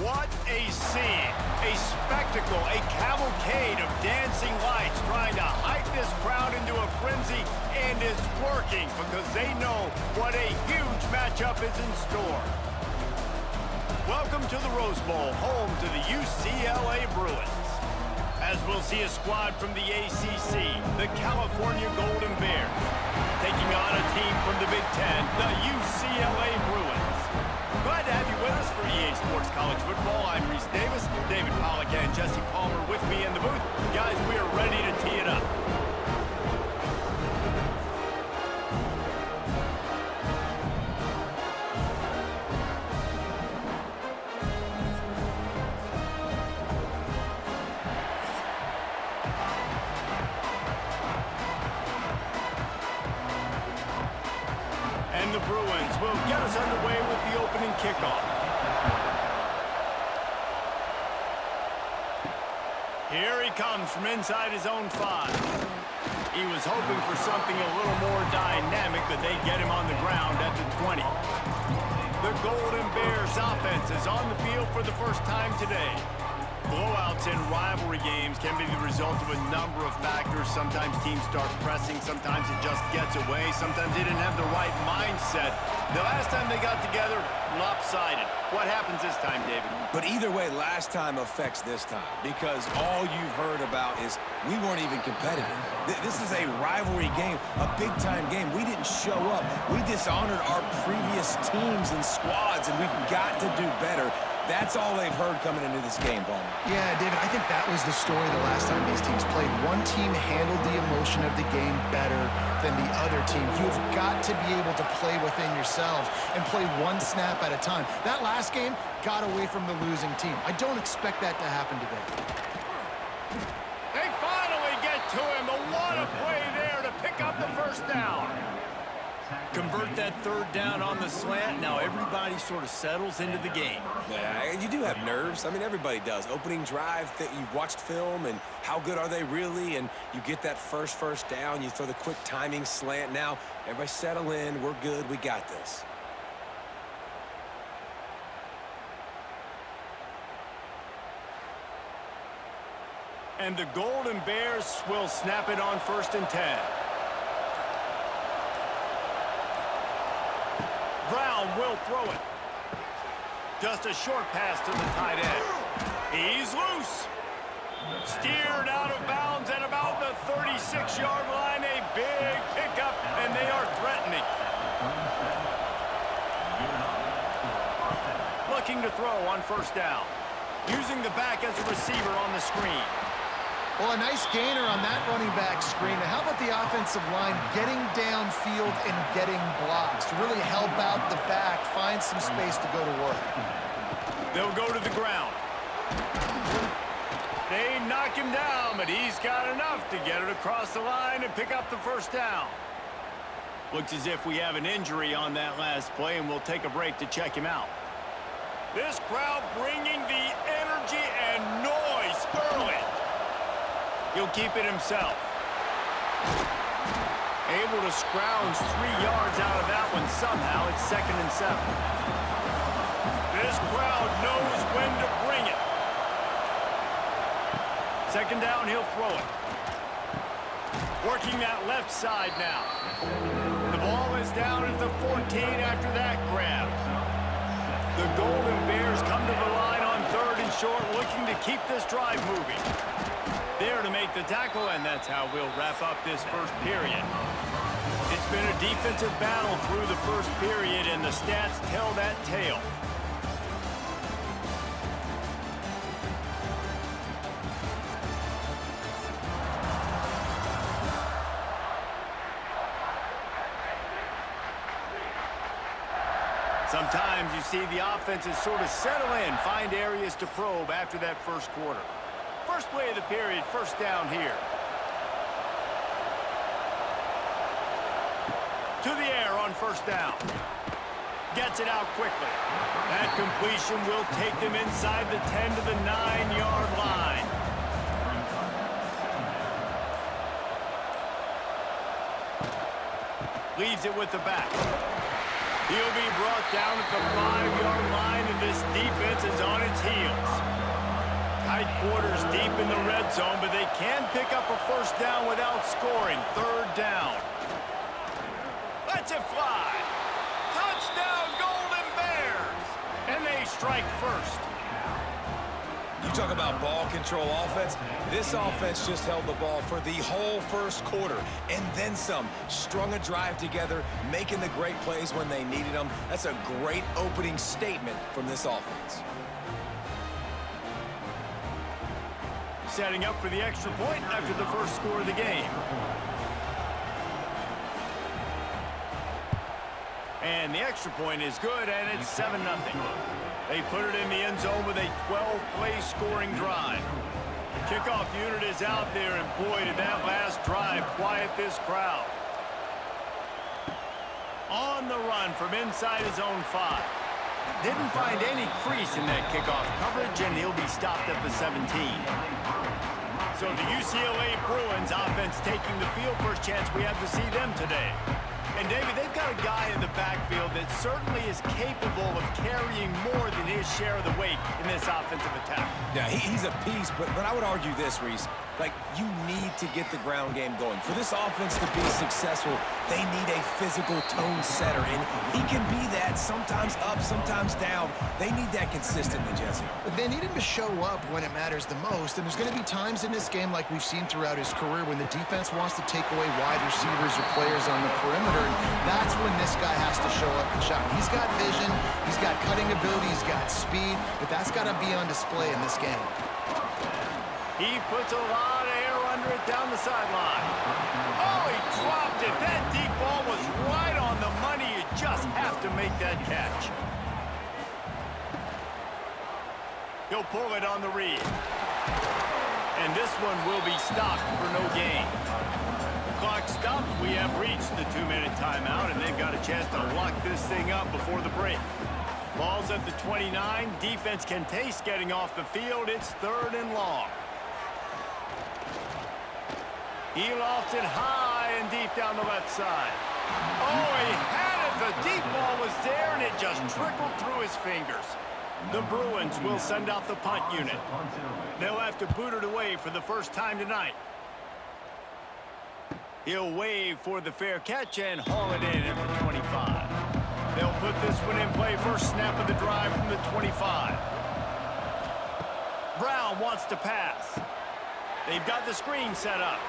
What a scene, a spectacle, a cavalcade of dancing lights trying to hype this crowd into a frenzy, and it's working because they know what a huge matchup is in store. Welcome to the Rose Bowl, home to the UCLA Bruins. As we'll see a squad from the ACC, the California Golden Bears, taking on a team from the Big Ten, the UCLA Bruins. Glad to have you with us for EA Sports College Football. I'm Reese Davis, David Pollack and Jesse Palmer with me in the booth. Guys, we are ready to tee it up. And the Bruins will get us underway with the opening kickoff. Here he comes from inside his own 5. He was hoping for something a little more dynamic, but they get him on the ground at the 20. The Golden Bears offense is on the field for the first time today. Blowouts in rivalry games can be the result of a number of factors. Sometimes teams start pressing, sometimes it just gets away, sometimes they didn't have the right mindset. The last time they got together, lopsided. What happens this time, David? But either way, last time affects this time, because all you've heard about is we weren't even competitive. This is a rivalry game, a big-time game. We didn't show up. We dishonored our previous teams and squads, and we've got to do better. That's all they've heard coming into this game, Palmer. Yeah, David, I think that was the story the last time these teams played. One team handled the emotion of the game better than the other team. You've got to be able to play within yourselves and play one snap at a time. That last game got away from the losing team. I don't expect that to happen today. They finally get to him, but what a play there to pick up the first down. Convert that third down on the slant. Now everybody sort of settles into the game. Yeah, you do have nerves. I mean, everybody does. Opening drive, you've watched film, and how good are they really? And you get that first down. You throw the quick timing slant. Now, everybody settle in. We're good. We got this. And the Golden Bears will snap it on 1st and 10. Brown will throw it. Just a short pass to the tight end. He's loose. Steered out of bounds at about the 36-yard line. A big pickup, and they are threatening. Looking to throw on 1st down. Using the back as a receiver on the screen. Well, a nice gainer on that running back screen. Now, how about the offensive line getting downfield and getting blocks to really help out the back, find some space to go to work? They'll go to the ground. They knock him down, but he's got enough to get it across the line and pick up the 1st down. Looks as if we have an injury on that last play, and we'll take a break to check him out. This crowd bringing the energy and noise early. He'll keep it himself. Able to scrounge 3 yards out of that one somehow. It's 2nd and 7. This crowd knows when to bring it. 2nd down, he'll throw it. Working that left side now. The ball is down at the 14 after that grab. The Golden Bears come to the line on 3rd and short, looking to keep this drive moving. There to make the tackle, and that's how we'll wrap up this first period. It's been a defensive battle through the first period, and the stats tell that tale. Sometimes you see the offenses sort of settle in, find areas to probe after that first quarter. First play of the period, 1st down here. To the air on 1st down. Gets it out quickly. That completion will take them inside the 10 to the 9-yard line. Leaves it with the back. He'll be brought down at the 5-yard line, and this defense is on its heels. Tight quarters deep in the red zone, but they can pick up a first down without scoring. Third down. Let's it fly. Touchdown, Golden Bears. And they strike first. You talk about ball control offense. This offense just held the ball for the whole first quarter and then some. Strung a drive together, making the great plays when they needed them. That's a great opening statement from this offense. Setting up for the extra point after the first score of the game. And the extra point is good, and it's 7-0. They put it in the end zone with a 12-play scoring drive. The kickoff unit is out there, and boy, did that last drive quiet this crowd. On the run from inside his own 5. Didn't find any crease in that kickoff coverage, and he'll be stopped at the 17. So the UCLA Bruins offense taking the field. First chance we have to see them today. And, David, they've got a guy in the backfield that certainly is capable of carrying more than his share of the weight in this offensive attack. Yeah, he's a piece, but I would argue this, Reese. Like, you need to get the ground game going. For this offense to be successful, they need a physical tone setter, and he can be that, sometimes up, sometimes down. They need that consistently, Jesse. They need him to show up when it matters the most, and there's going to be times in this game like we've seen throughout his career when the defense wants to take away wide receivers or players on the perimeter, and that's when this guy has to show up and shine. He's got vision, he's got cutting ability, he's got speed, but that's got to be on display in this game. He puts a lot of air under it down the sideline. Oh, he dropped it. That deep ball was right on the money. You just have to make that catch. He'll pull it on the read. And this one will be stopped for no gain. Clock stopped. We have reached the 2-minute timeout, and they've got a chance to lock this thing up before the break. Ball's at the 29. Defense can taste getting off the field. It's 3rd and long. He lofts it high and deep down the left side. Oh, he had it. The deep ball was there, and it just trickled through his fingers. The Bruins will send out the punt unit. They'll have to boot it away for the first time tonight. He'll wave for the fair catch and haul it in at the 25. They'll put this one in play. First snap of the drive from the 25. Brown wants to pass. They've got the screen set up.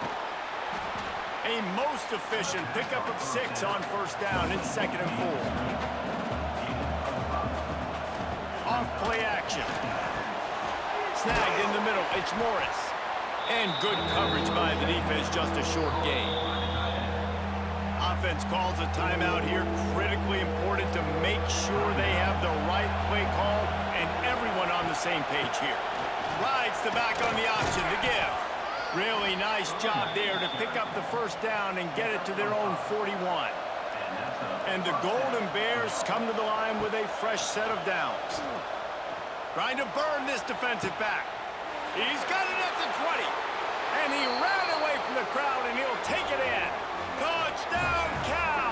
A most efficient pickup of 6 on first down in 2nd and 4. Off play action. Snagged in the middle. It's Morris. And good coverage by the defense, just a short gain. Offense calls a timeout here. Critically important to make sure they have the right play call and everyone on the same page here. Rides the back on the option to give. Really nice job there to pick up the first down and get it to their own 41. And the Golden Bears come to the line with a fresh set of downs. Trying to burn this defensive back. He's got it at the 20. And he ran away from the crowd, and he'll take it in. Touchdown, Cal!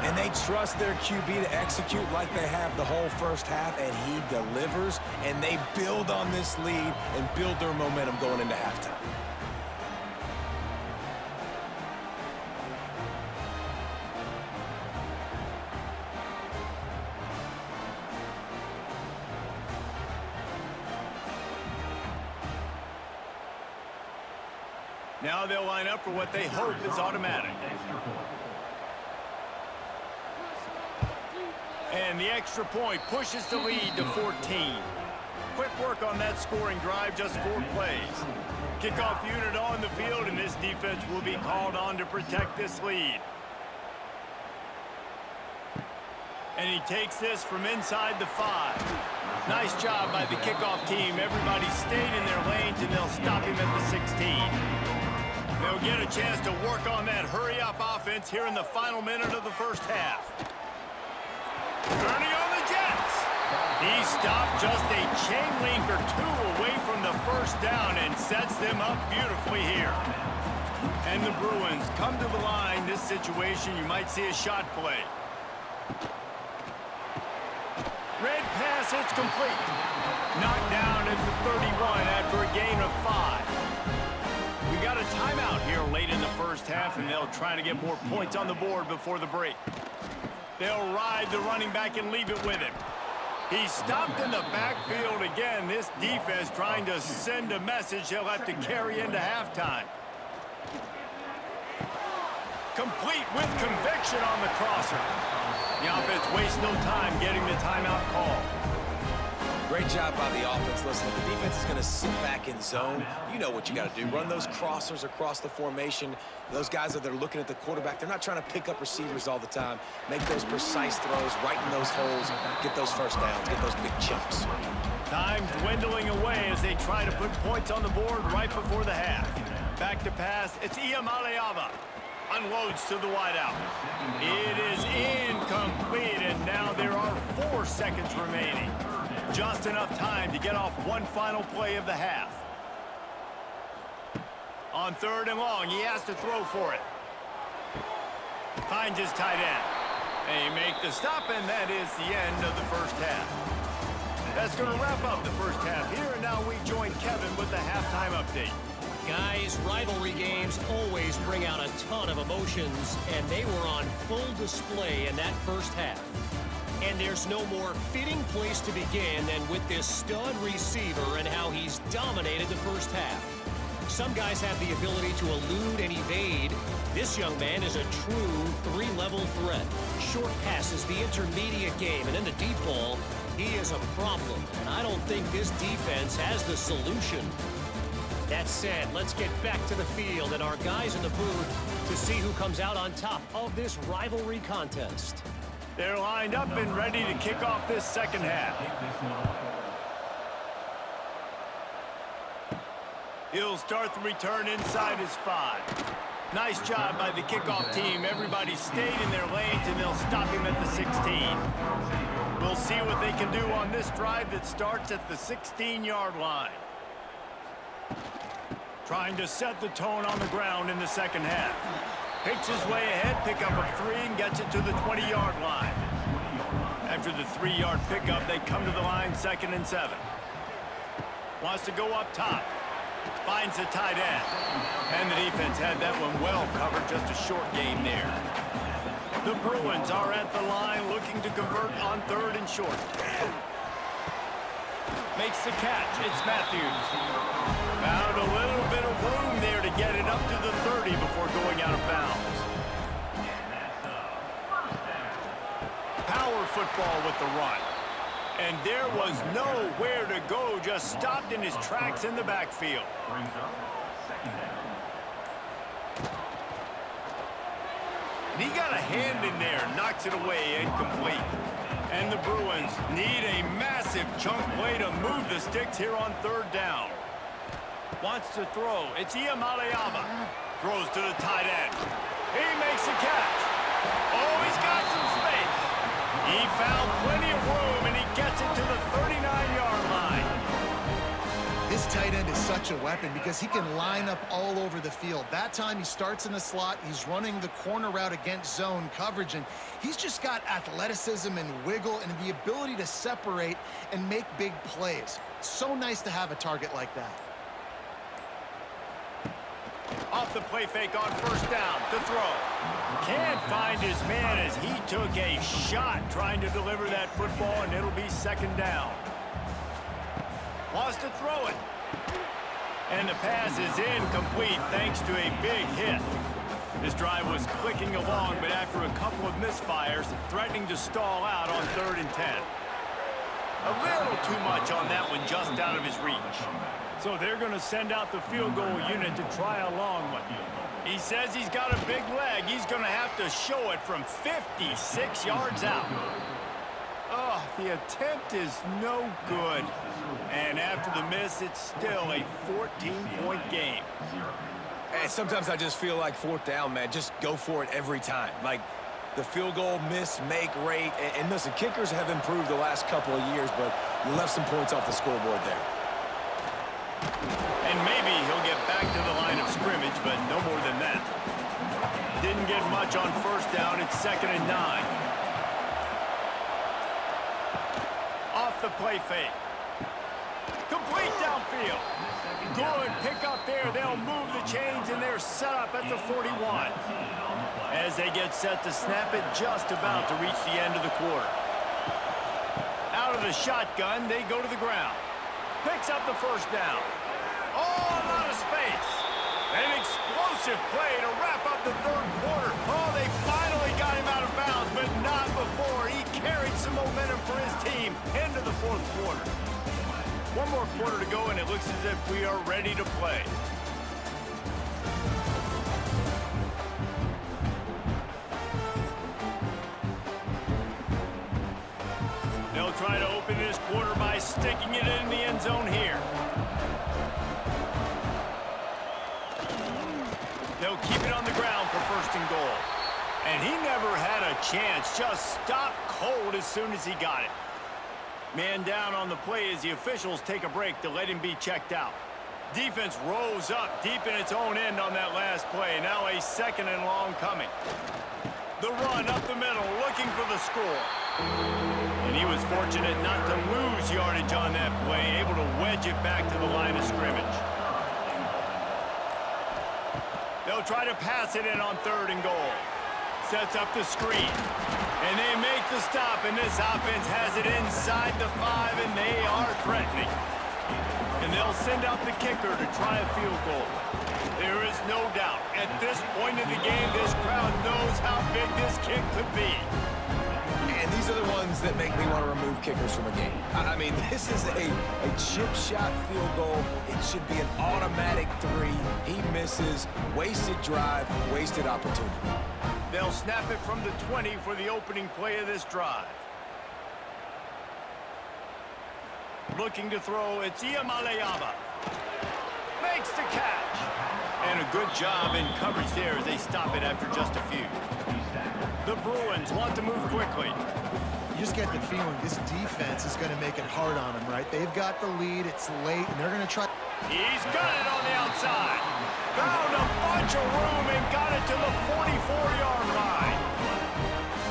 And they trust their QB to execute like they have the whole first half, and he delivers, and they build on this lead and build their momentum going into halftime. Now they'll line up for what they hope is automatic. And the extra point pushes the lead to 14. Quick work on that scoring drive, just 4 plays. Kickoff unit on the field, and this defense will be called on to protect this lead. And he takes this from inside the 5. Nice job by the kickoff team. Everybody stayed in their lanes, and they'll stop him at the 16. They'll get a chance to work on that hurry-up offense here in the final minute of the first half. Turning on the Jets. He stopped just a chain link or 2 away from the first down and sets them up beautifully here. And the Bruins come to the line. This situation, you might see a shot play. Red pass, it's complete. Knocked down at the 31 after a gain of 5. We got a timeout here late in the first half, and they'll try to get more points on the board before the break. They'll ride the running back and leave it with him. He's stopped in the backfield again. This defense trying to send a message he'll have to carry into halftime. Complete with conviction on the crosser. The offense wastes no time getting the timeout call. Great job by the offense. Listen, if the defense is going to sit back in zone, you know what you got to do. Run those crossers across the formation. Those guys that are looking at the quarterback, they're not trying to pick up receivers all the time. Make those precise throws, right in those holes, get those first downs, get those big chunks. Time dwindling away as they try to put points on the board right before the half. Back to pass, it's Iamaleava. Unloads to the wideout. It is incomplete, and now there are 4 seconds remaining. Just enough time to get off one final play of the half. On 3rd and long, he has to throw for it. Finds his tight end. They make the stop, and that is the end of the first half. That's going to wrap up the first half here, and now we join Kevin with the halftime update. Guys, rivalry games always bring out a ton of emotions, and they were on full display in that first half. And there's no more fitting place to begin than with this stud receiver and how he's dominated the first half. Some guys have the ability to elude and evade. This young man is a true 3-level threat. Short passes, the intermediate game, and then the deep ball. He is a problem, and I don't think this defense has the solution. That said, let's get back to the field and our guys in the booth to see who comes out on top of this rivalry contest. They're lined up and ready to kick off this second half. He'll start the return inside his 5. Nice job by the kickoff team. Everybody stayed in their lanes, and they'll stop him at the 16. We'll see what they can do on this drive that starts at the 16-yard line. Trying to set the tone on the ground in the second half. Picks his way ahead, pick up a 3, and gets it to the 20-yard line. After the 3-yard pickup, they come to the line 2nd and 7. Wants to go up top. Finds the tight end. And the defense had that one well covered, just a short gain there. The Bruins are at the line looking to convert on 3rd and short. Makes the catch. It's Matthews. Found a little bit of room there to get it up to the 30 before going out of bounds. Power football with the run. And there was nowhere to go, just stopped in his tracks in the backfield. And he got a hand in there, knocks it away, incomplete. And the Bruins need a massive chunk play to move the sticks here on 3rd down. Wants to throw. It's Iamaleava. Throws to the tight end. He makes a catch. Oh, he's got some space. He found plenty of room, and he gets it to the 39-yard line. This tight end is such a weapon because he can line up all over the field. That time he starts in the slot, he's running the corner route against zone coverage, and he's just got athleticism and wiggle and the ability to separate and make big plays. So nice to have a target like that. Off the play fake on 1st down to throw. Can't find his man as he took a shot trying to deliver that football, and it'll be 2nd down. Wants to throw it. And the pass is incomplete thanks to a big hit. This drive was clicking along, but after a couple of misfires, threatening to stall out on 3rd and 10. A little too much on that one, just out of his reach. So they're going to send out the field goal unit to try a long one. He says he's got a big leg. He's going to have to show it from 56 yards out. Oh, the attempt is no good. And after the miss, it's still a 14-point game. And sometimes I just feel like 4th down, man. Just go for it every time. Like the field goal miss-make rate. And listen, kickers have improved the last couple of years, but you left some points off the scoreboard there. And maybe he'll get back to the line of scrimmage, but no more than that. Didn't get much on 1st down. It's 2nd and 9. off the play fake. Complete downfield. Good pick up there. They'll move the chains, and they're set up at the 41. As they get set to snap it, just about to reach the end of the quarter. Out of the shotgun, they go to the ground. Picks up the first down. Oh, a lot of space. An explosive play to wrap up the third quarter. Oh, they finally got him out of bounds, but not before he carried some momentum for his team into the fourth quarter. One more quarter to go, and it looks as if we are ready to play. They'll try to open this quarter by sticking it in the end zone here. They'll keep it on the ground for first and goal. And he never had a chance. Just stopped cold as soon as he got it. Man down on the play as the officials take a break to let him be checked out. Defense rose up deep in its own end on that last play. Now a second and long coming. The run up the middle, looking for the score. And he was fortunate not to lose yardage on that play, able to wedge it back to the line of scrimmage. They'll try to pass it in on third and goal. Sets up the screen. And they make the stop, and this offense has it inside the 5, and they are threatening. And they'll send out the kicker to try a field goal. There is no doubt, at this point in the game, this crowd knows how big this kick could be. And these are the ones that make me want to remove kickers from a game. I mean, this is a chip shot field goal. It should be an automatic 3. He misses. Wasted drive, wasted opportunity. They'll snap it from the 20 for the opening play of this drive. Looking to throw, it's Iamaleava. Makes the catch. And a good job in coverage there as they stop it after just a few. The Bruins want to move quickly. You just get the feeling this defense is going to make it hard on them, right? They've got the lead, it's late, and they're going to try. He's got it on the outside. Found a bunch of room and got it to the 44-yard line.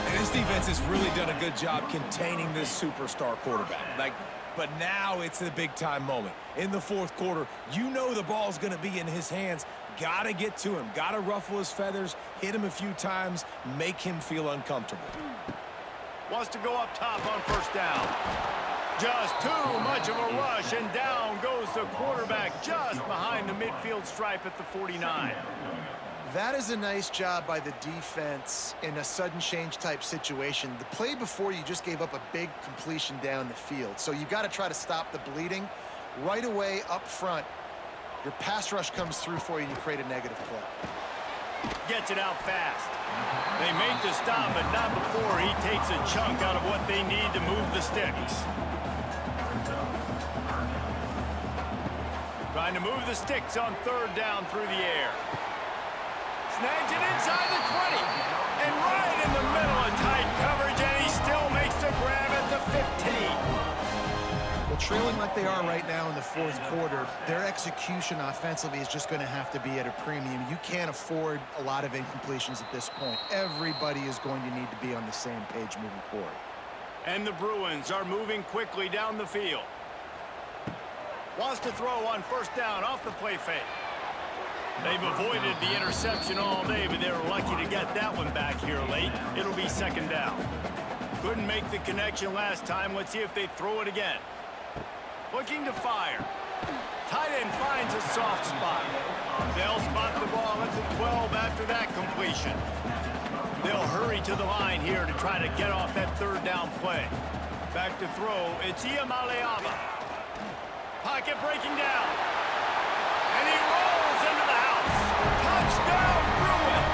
And this defense has really done a good job containing this superstar quarterback. But now it's the big-time moment. In the fourth quarter, you know the ball's going to be in his hands. Got to get to him. Got to ruffle his feathers, hit him a few times, make him feel uncomfortable. Wants to go up top on first down. Just too much of a rush, and down goes the quarterback just behind the midfield stripe at the 49. That is a nice job by the defense in a sudden change type situation. The play before you just gave up a big completion down the field. So you got to try to stop the bleeding right away up front. Your pass rush comes through for you and you create a negative play. Gets it out fast. They make the stop, but not before he takes a chunk out of what they need to move the sticks. Trying to move the sticks on third down through the air. Snags it inside the 20. And right in the middle of tight coverage, and he still makes the grab at the 15. Well, trailing like they are right now in the fourth quarter, their execution offensively is just going to have to be at a premium. You can't afford a lot of incompletions at this point. Everybody is going to need to be on the same page moving forward. And the Bruins are moving quickly down the field. Wants to throw on first down off the play fake. They've avoided the interception all day, but they were lucky to get that one back here late. It'll be second down. Couldn't make the connection last time. Let's see if they throw it again. Looking to fire. Tight end finds a soft spot. They'll spot the ball at the 12 after that completion. They'll hurry to the line here to try to get off that third down play. Back to throw, it's Iamaleava. Pocket breaking down. And he rolls into the house. Touchdown, Bruins!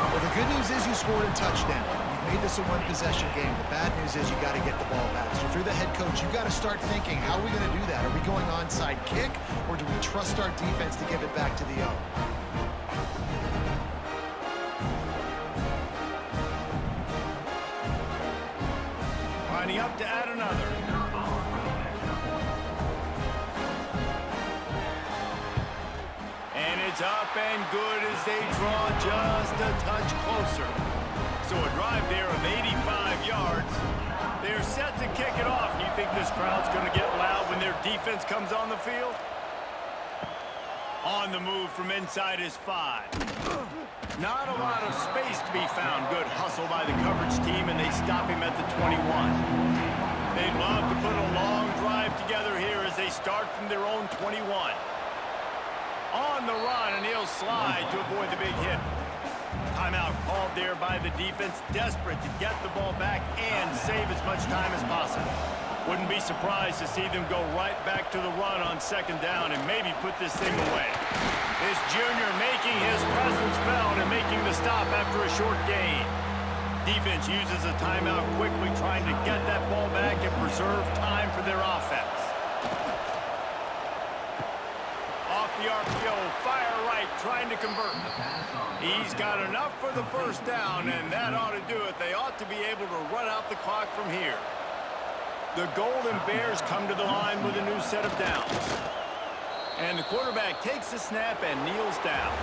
Well, the good news is you scored a touchdown. You've made this a one-possession game. The bad news is you got to get the ball back. So if you're the head coach, you got to start thinking, how are we going to do that? Are we going onside kick, or do we trust our defense to give it back to the O? Lining up to add another. And it's up and good as they draw just a touch closer. So a drive there of 85 yards They're set to kick it off. You think this crowd's going to get loud when their defense comes on the field? On the move from inside his 5. Not a lot of space to be found. Good hustle by the coverage team, and they stop him at the 21. They'd love to put a long drive together here as they start from their own 21. On the run, and he'll slide to avoid the big hit. Timeout called there by the defense, desperate to get the ball back and save as much time as possible. Wouldn't be surprised to see them go right back to the run on second down and maybe put this thing away. This junior making his presence felt and making the stop after a short gain. Defense uses a timeout quickly, trying to get that ball back and preserve time for their offense. Off the RPO, fire right, trying to convert. He's got enough for the first down, and that ought to do it. They ought to be able to run out the clock from here. The Golden Bears come to the line with a new set of downs. And the quarterback takes the snap and kneels down.